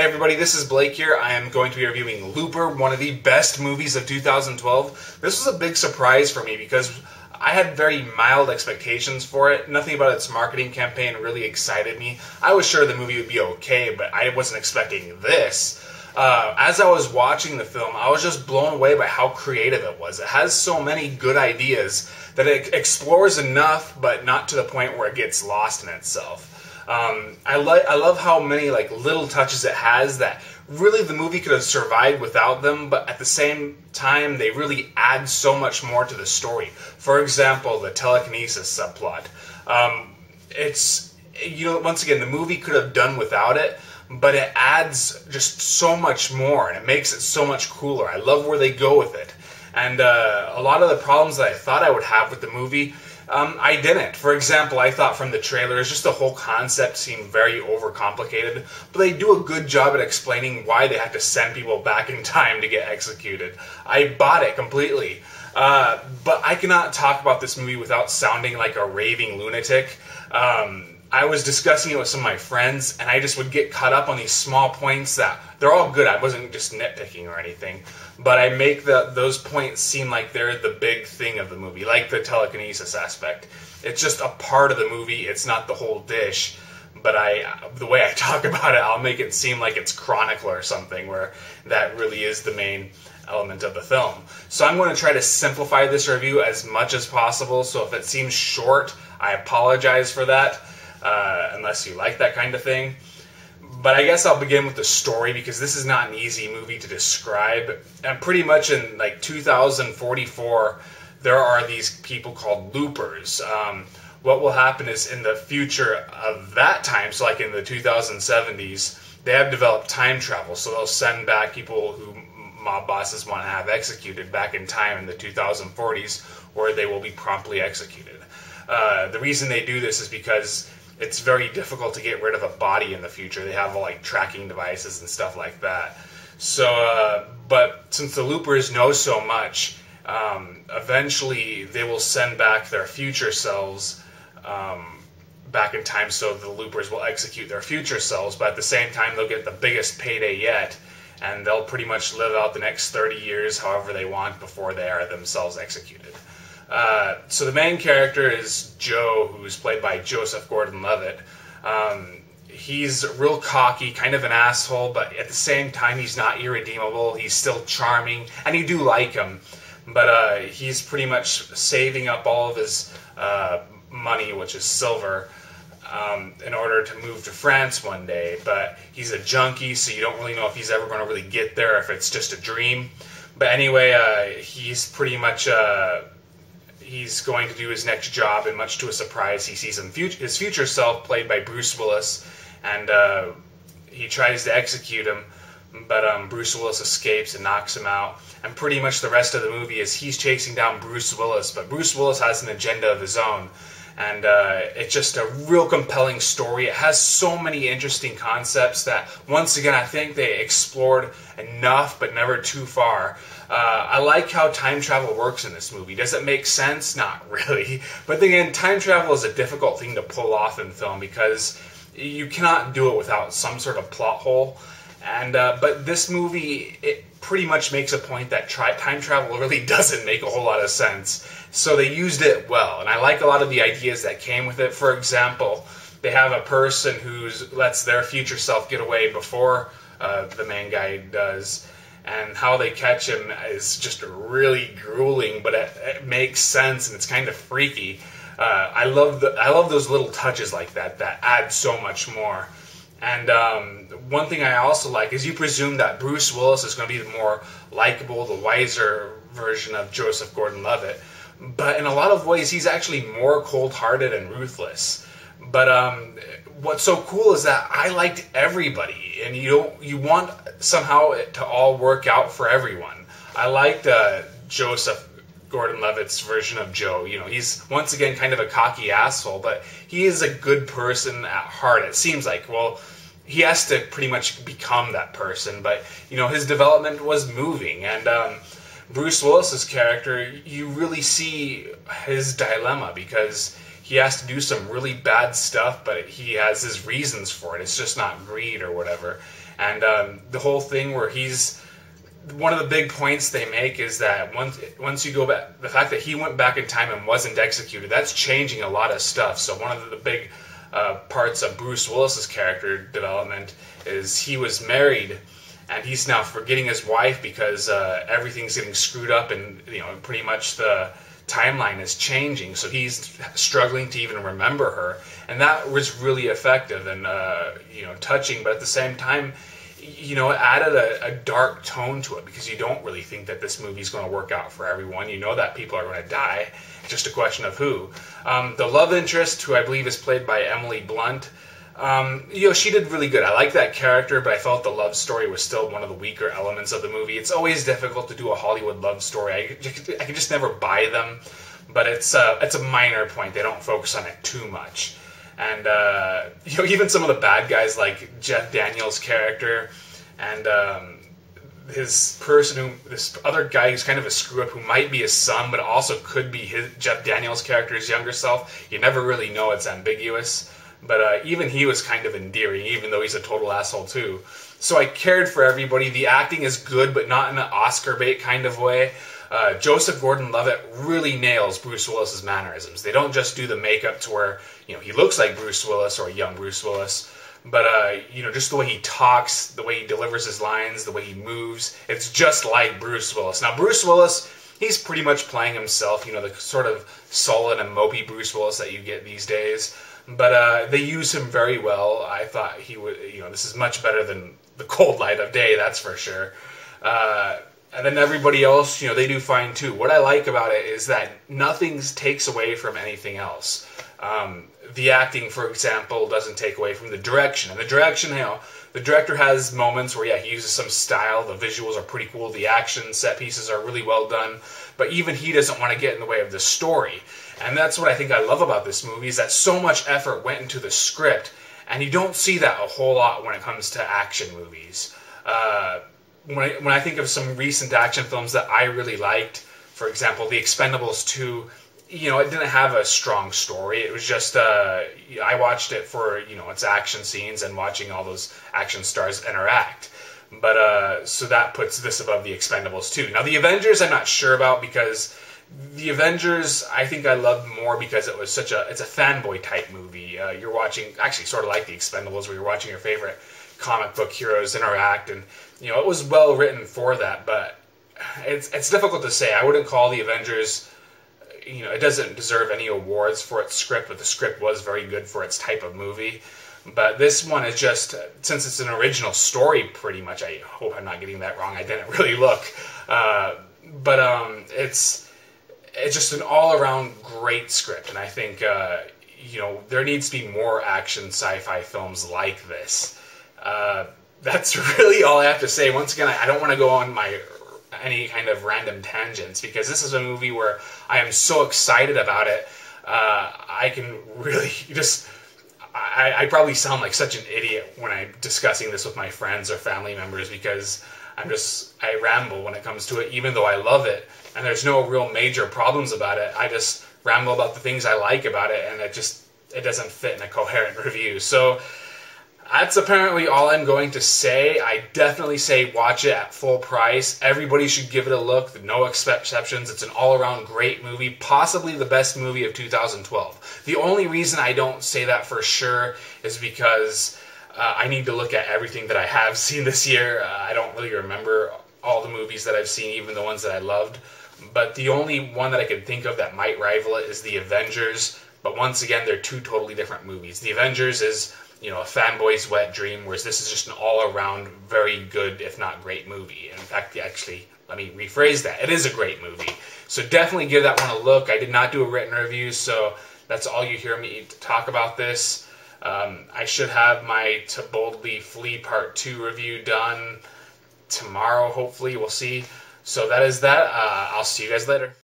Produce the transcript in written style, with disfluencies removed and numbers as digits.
everybody, this is Blake here. I am going to be reviewing Looper, one of the best movies of 2012. This was a big surprise for me because I had very mild expectations for it. Nothing about its marketing campaign really excited me. I was sure the movie would be okay, but I wasn't expecting this. As I was watching the film, I was just blown away by how creative it was. It has so many good ideas that it explores enough, but not to the point where it gets lost in itself. I love how many little touches it has that really the movie could have survived without them, but at the same time they really add so much more to the story. For example, the telekinesis subplot. Once again, the movie could have done without it, but it adds just so much more, and it makes it so much cooler. I love where they go with it. And a lot of the problems that I thought I would have with the movie, I didn't. For example, I thought from the trailers, just the whole concept seemed very overcomplicated, but they do a good job at explaining why they had to send people back in time to get executed. I bought it completely. But I cannot talk about this movie without sounding like a raving lunatic. I was discussing it with some of my friends, and I just would get caught up on these small points that they're all good. I wasn't just nitpicking or anything, but I make those points seem like they're the big thing of the movie, like the telekinesis aspect. It's just a part of the movie. It's not the whole dish. But the way I talk about it, I'll make it seem like it's Chronicle or something, where that really is the main element of the film. So I'm going to try to simplify this review as much as possible. So if it seems short, I apologize for that. Unless you like that kind of thing. But I guess I'll begin with the story, because this is not an easy movie to describe. And pretty much in 2044, there are these people called loopers. What will happen is in the future of that time, so like in the 2070s, they have developed time travel. So they'll send back people who mob bosses want to have executed back in time in the 2040s, where they will be promptly executed. The reason they do this is because it's very difficult to get rid of a body in the future. They have tracking devices and stuff like that. So, but since the loopers know so much, eventually they will send back their future selves back in time, so the loopers will execute their future selves, but at the same time they'll get the biggest payday yet, and they'll pretty much live out the next 30 years however they want before they are themselves executed. So the main character is Joe, who's played by Joseph Gordon-Levitt. He's real cocky, kind of an asshole, but at the same time he's not irredeemable. He's still charming, and you do like him. But he's pretty much saving up all of his money, which is silver, in order to move to France one day. But he's a junkie, so you don't really know if he's ever going to really get there, if it's just a dream. But anyway, he's pretty much... he's going to do his next job, and much to his surprise, he sees his future self, played by Bruce Willis, and he tries to execute him, but Bruce Willis escapes and knocks him out. And pretty much the rest of the movie is he's chasing down Bruce Willis, but Bruce Willis has an agenda of his own. And it's just a real compelling story. It has so many interesting concepts that, once again, I think they explored enough, but never too far. I like how time travel works in this movie. Does it make sense? Not really. But then again, time travel is a difficult thing to pull off in film, because you cannot do it without some sort of plot hole. And but this movie, it pretty much makes a point that time travel really doesn't make a whole lot of sense. So they used it well, and I like a lot of the ideas that came with it. For example, they have a person who lets their future self get away before the main guy does, and how they catch him is just really grueling, but it makes sense, and it's kind of freaky. I love those little touches like that add so much more. And one thing I also like is you presume that Bruce Willis is going to be the more likable, the wiser version of Joseph Gordon-Levitt. But in a lot of ways, he's actually more cold-hearted and ruthless. But what's so cool is that I liked everybody, and you want somehow it to all work out for everyone. I liked Joseph Gordon-Levitt's version of Joe. You know, he's once again kind of a cocky asshole, but he is a good person at heart. It seems like, well, he has to pretty much become that person, but you know, his development was moving. And Bruce Willis's character, you really see his dilemma, because he has to do some really bad stuff, but he has his reasons for it. It's just not greed or whatever. And the whole thing where one of the big points they make is that once you go back, the fact that he went back in time and wasn't executed, that's changing a lot of stuff. So one of the big parts of Bruce Willis's character development is he was married, and he's now forgetting his wife because everything's getting screwed up, and pretty much the timeline is changing. So he's struggling to even remember her, and that was really effective and touching. But at the same time, it added a dark tone to it, because you don't really think that this movie's going to work out for everyone. You know that people are going to die. It's just a question of who. The love interest, who I believe is played by Emily Blunt, she did really good. I like that character, but I felt the love story was still one of the weaker elements of the movie. It's always difficult to do a Hollywood love story. I can just never buy them, but it's a minor point. They don't focus on it too much. And even some of the bad guys, like Jeff Daniels' character, and this other guy who's kind of a screw up, who might be his son, but also could be Jeff Daniels' character's younger self. You never really know; it's ambiguous. But even he was kind of endearing, even though he's a total asshole too. So I cared for everybody. The acting is good, but not in an Oscar bait kind of way. Joseph Gordon-Levitt really nails Bruce Willis's mannerisms. They don't just do the makeup to where he looks like Bruce Willis or a young Bruce Willis, but just the way he talks, the way he delivers his lines, the way he moves, it's just like Bruce Willis. Now Bruce Willis, he's pretty much playing himself, the sort of sullen and mopey Bruce Willis that you get these days. But they use him very well. I thought he would, this is much better than The Cold Light of Day, that's for sure. And then everybody else, they do fine too. What I like about it is that nothing takes away from anything else. The acting, for example, doesn't take away from the direction. And the direction, the director has moments where, he uses some style. The visuals are pretty cool. The action set pieces are really well done. But even he doesn't want to get in the way of the story. And that's what I think I love about this movie, is that so much effort went into the script. And you don't see that a whole lot when it comes to action movies. When I think of some recent action films that I really liked, for example, The Expendables 2, it didn't have a strong story. It was just, I watched it for, its action scenes and watching all those action stars interact. But, so that puts this above The Expendables 2. Now, The Avengers I'm not sure about, because The Avengers I think I loved more because it's a fanboy type movie. You're watching, actually sort of like The Expendables, where you're watching your favorite comic book heroes interact, and it was well written for that. But it's difficult to say. I wouldn't call The Avengers, it doesn't deserve any awards for its script, but the script was very good for its type of movie. But this one is just, since it's an original story pretty much, I hope I'm not getting that wrong, I didn't really look, but it's just an all-around great script. And I think there needs to be more action sci-fi films like this. That's really all I have to say. Once again, I don't want to go on any kind of random tangents, because this is a movie where I am so excited about it. I can really just... I probably sound like such an idiot when I'm discussing this with my friends or family members, because I ramble when it comes to it, even though I love it. And there's no real major problems about it. I just ramble about the things I like about it, and it doesn't fit in a coherent review. So that's apparently all I'm going to say. I definitely say watch it at full price. Everybody should give it a look. No exceptions. It's an all-around great movie, possibly the best movie of 2012. The only reason I don't say that for sure is because I need to look at everything that I have seen this year. I don't really remember all the movies that I've seen, even the ones that I loved. But the only one that I could think of that might rival it is The Avengers. But once again, they're two totally different movies. The Avengers is a fanboy's wet dream, whereas this is just an all-around very good, if not great movie. In fact, actually, let me rephrase that. It is a great movie. So definitely give that one a look. I did not do a written review, so that's all you hear me talk about this. I should have my To Boldly Flee Part 2 review done tomorrow, hopefully. We'll see. So that is that. I'll see you guys later.